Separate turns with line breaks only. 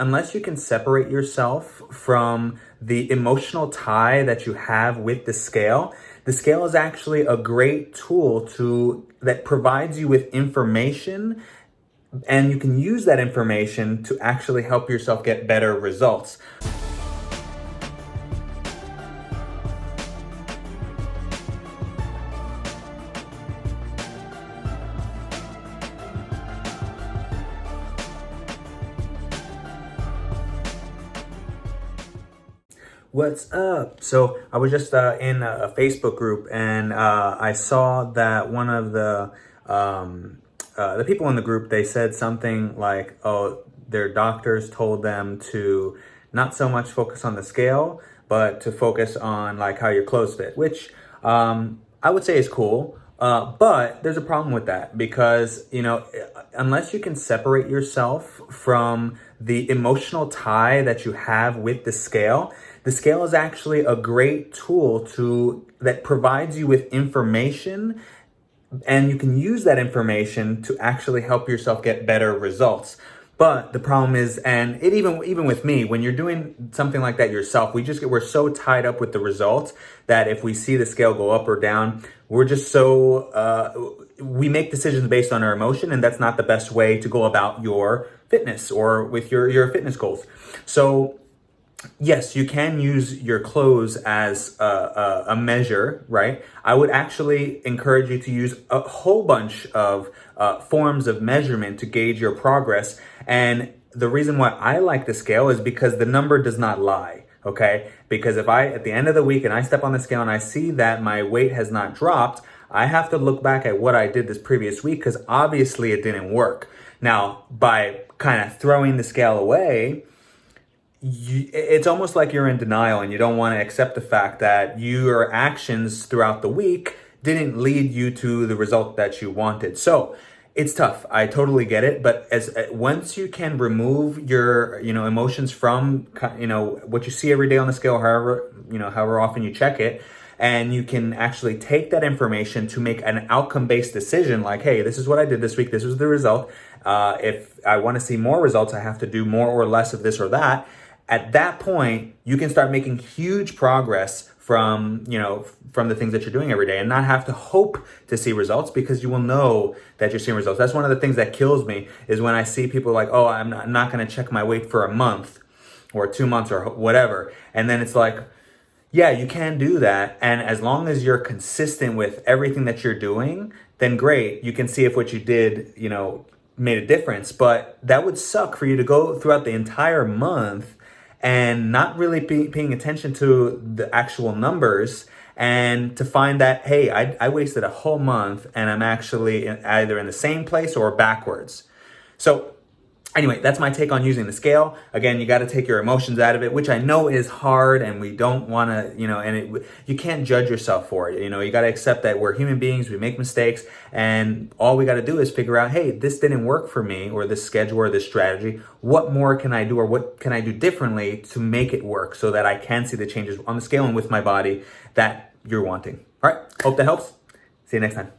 unless you can separate yourself from the emotional tie that you have with the scale is actually a great tool that provides you with information, and you can use that information to actually help yourself get better results. What's up? So I was just in a Facebook group, and I saw that one of the people in the group, they said something like, oh, their doctors told them to not so much focus on the scale, but to focus on like how your clothes fit, which I would say is cool. But there's a problem with that because, unless you can separate yourself from the emotional tie that you have with the scale is actually a great tool that provides you with information, and you can use that information to actually help yourself get better results. But the problem is, and it even with me, when you're doing something like that yourself, we're so tied up with the results that if we see the scale go up or down, we're just we make decisions based on our emotion, and that's not the best way to go about your fitness or with your fitness goals. So yes, you can use your clothes as a measure, right? I would actually encourage you to use a whole bunch of forms of measurement to gauge your progress. And the reason why I like the scale is because the number does not lie, okay? Because if at the end of the week and I step on the scale and I see that my weight has not dropped, I have to look back at what I did this previous week because obviously it didn't work. Now, by kind of throwing the scale away, it's almost like you're in denial and you don't want to accept the fact that your actions throughout the week didn't lead you to the result that you wanted. So it's tough. I totally get it. But once you can remove your, emotions from, what you see every day on the scale, however often you check it, and you can actually take that information to make an outcome-based decision like, hey, this is what I did this week. This was the result. If I want to see more results, I have to do more or less of this or that. At that point, you can start making huge progress from the things that you're doing every day and not have to hope to see results because you will know that you're seeing results. That's one of the things that kills me is when I see people like, oh, I'm not going to check my weight for a month or 2 months or whatever. And then it's like, yeah, you can do that. And as long as you're consistent with everything that you're doing, then great. You can see if what you did, made a difference. But that would suck for you to go throughout the entire month and not really paying attention to the actual numbers, and to find that, hey, I wasted a whole month and I'm actually either in the same place or backwards. So anyway, that's my take on using the scale. Again, you got to take your emotions out of it, which I know is hard, and we don't want to, you can't judge yourself for it. You got to accept that we're human beings, we make mistakes, and all we got to do is figure out, hey, this didn't work for me, or this schedule or this strategy. What more can I do, or what can I do differently to make it work so that I can see the changes on the scale and with my body that you're wanting? All right, hope that helps. See you next time.